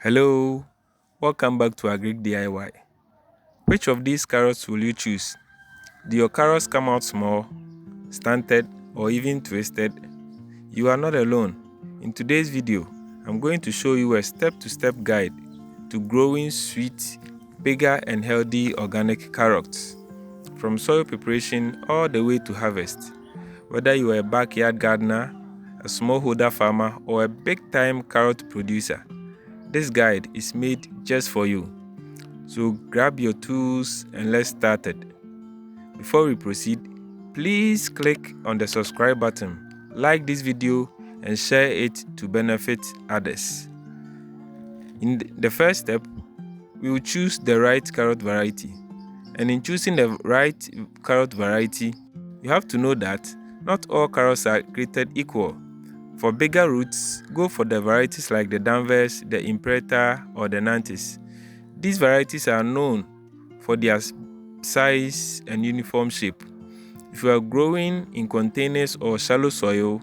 Hello, welcome back to AGRICDIY. Which of these carrots will you choose? Do your carrots come out small, stunted, or even twisted? You are not alone. In today's video, I'm going to show you a step-to-step guide to growing sweet, bigger and healthy organic carrots. From soil preparation all the way to harvest. Whether you are a backyard gardener, a smallholder farmer, or a big-time carrot producer, this guide is made just for you. So grab your tools and let's start it. Before we proceed, please click on the subscribe button, like this video and share it to benefit others. In the first step, we will choose the right carrot variety. And in choosing the right carrot variety, you have to know that not all carrots are created equal. For bigger roots, go for the varieties like the Danvers, the Imperator, or the Nantes. These varieties are known for their size and uniform shape. If you are growing in containers or shallow soil,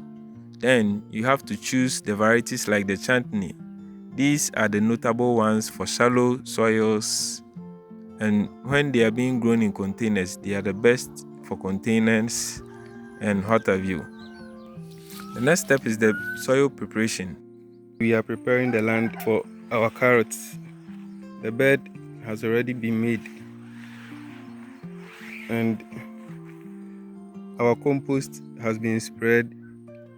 then you have to choose the varieties like the Chantney. These are the notable ones for shallow soils, and when they are being grown in containers, they are the best for containers and what have you. The next step is the soil preparation. We are preparing the land for our carrots. The bed has already been made and our compost has been spread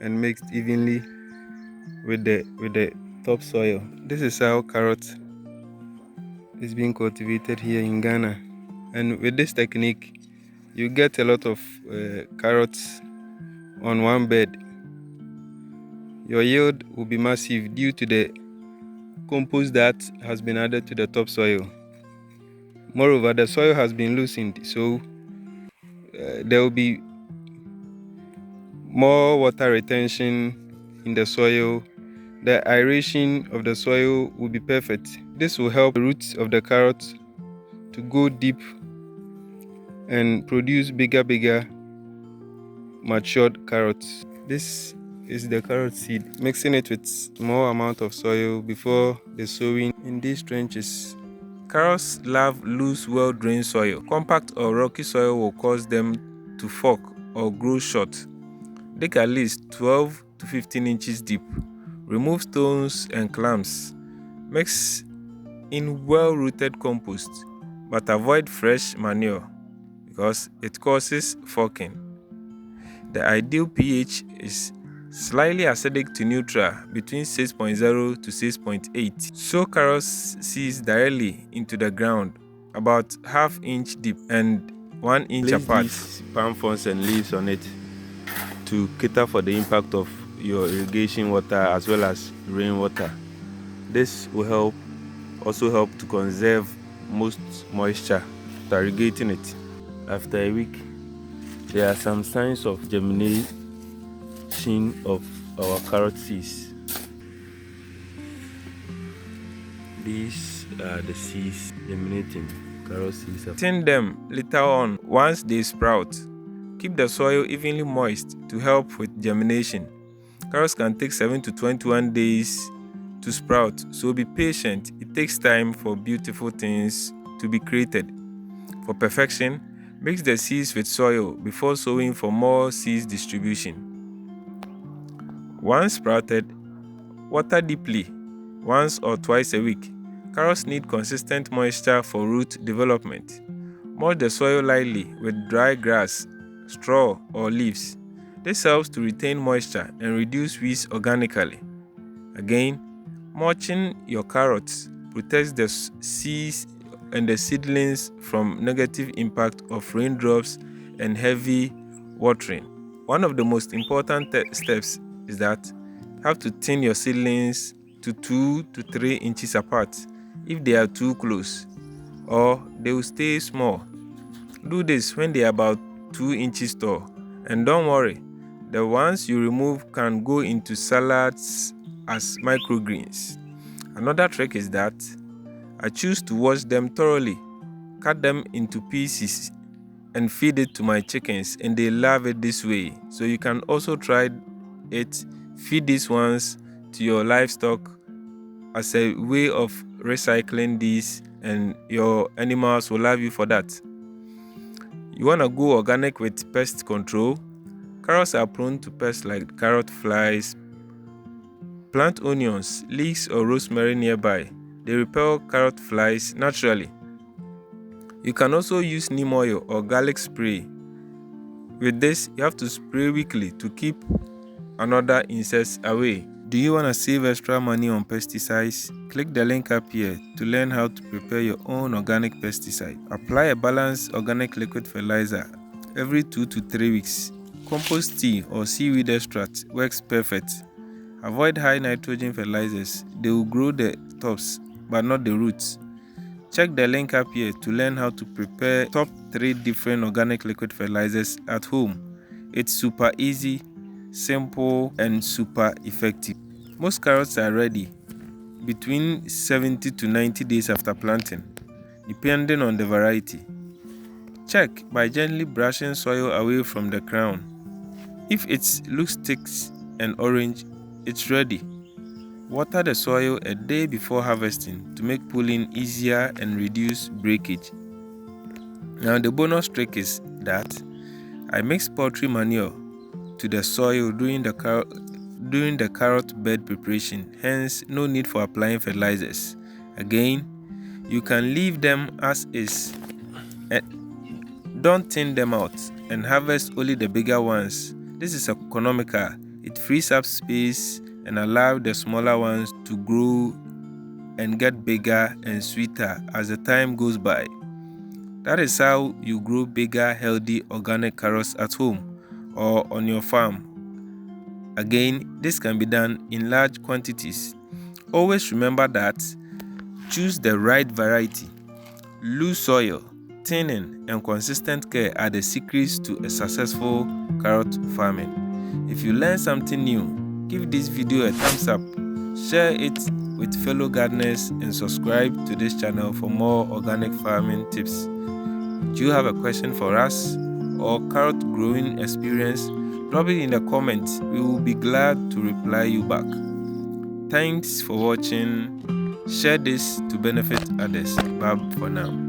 and mixed evenly with the topsoil. This is how carrot is being cultivated here in Ghana, and with this technique you get a lot of carrots on one bed. Your yield will be massive due to the compost that has been added to the topsoil. Moreover, the soil has been loosened, so there will be more water retention in the soil. The aeration of the soil will be perfect. This will help the roots of the carrot to go deep and produce bigger matured carrots. This is the carrot seed. Mixing it with small amount of soil before the sowing in these trenches. Carrots love loose, well-drained soil. Compact or rocky soil will cause them to fork or grow short. Dig at least 12 to 15 inches deep. Remove stones and clumps. Mix in well-rooted compost, but avoid fresh manure because it causes forking. The ideal pH is slightly acidic to neutral between 6.0 to 6.8. Sow carrot seeds directly into the ground, about ½ inch deep and 1 inch apart. These palm fronds and leaves on it to cater for the impact of your irrigation water as well as rainwater. This will also help to conserve most moisture after irrigating it. After a week, there are some signs of germination of our carrot seeds. These are the seeds germinating. Carrot seeds. Thin them later on once they sprout. Keep the soil evenly moist to help with germination. Carrots can take 7 to 21 days to sprout, so be patient. It takes time for beautiful things to be created. For perfection, mix the seeds with soil before sowing for more seed distribution. Once sprouted, water deeply once or twice a week. Carrots need consistent moisture for root development. Mulch the soil lightly with dry grass, straw, or leaves. This helps to retain moisture and reduce weeds organically. Again, mulching your carrots protects the seeds and the seedlings from negative impact of raindrops and heavy watering. One of the most important steps is that you have to thin your seedlings to 2 to 3 inches apart if they are too close, or they will stay small. Do this when they are about 2 inches tall, and don't worry, the ones you remove can go into salads as microgreens. Another trick is that I choose to wash them thoroughly, cut them into pieces and feed it to my chickens, and they love it this way. So you can also try it. Feed these ones to your livestock as a way of recycling these, and your animals will love you for that. You want to go organic with pest control. Carrots are prone to pests like carrot flies. Plant onions, leeks, or rosemary nearby. They repel carrot flies naturally. You can also use neem oil or garlic spray. With this, you have to spray weekly to keep another insects away. Do you want to save extra money on pesticides? Click the link up here to learn how to prepare your own organic pesticide. Apply a balanced organic liquid fertilizer every 2 to 3 weeks. Compost tea or seaweed extract works perfect. Avoid high nitrogen fertilizers. They will grow the tops but not the roots. Check the link up here to learn how to prepare top 3 different organic liquid fertilizers at home. It's super easy, simple, and super effective. Most carrots are ready between 70 to 90 days after planting, depending on the variety. Check by gently brushing soil away from the crown. If it looks thick and orange, it's ready. Water the soil a day before harvesting to make pulling easier and reduce breakage. Now the bonus trick is that I mix poultry manure to the soil during the carrot bed preparation, hence no need for applying fertilizers. Again, you can leave them as is. Don't thin them out and harvest only the bigger ones. This is economical. It frees up space and allows the smaller ones to grow and get bigger and sweeter as the time goes by. That is how you grow bigger, healthy organic carrots at home or on your farm. Again, this can be done in large quantities. Always remember that choose the right variety. Loose soil, thinning, and consistent care are the secrets to a successful carrot farming. If you learn something new, give this video a thumbs up, share it with fellow gardeners, and subscribe to this channel for more organic farming tips. Do you have a question for us or carrot growing experience? Drop it in the comments. We will be glad to reply you back. Thanks for watching. Share this to benefit others. Bye for now.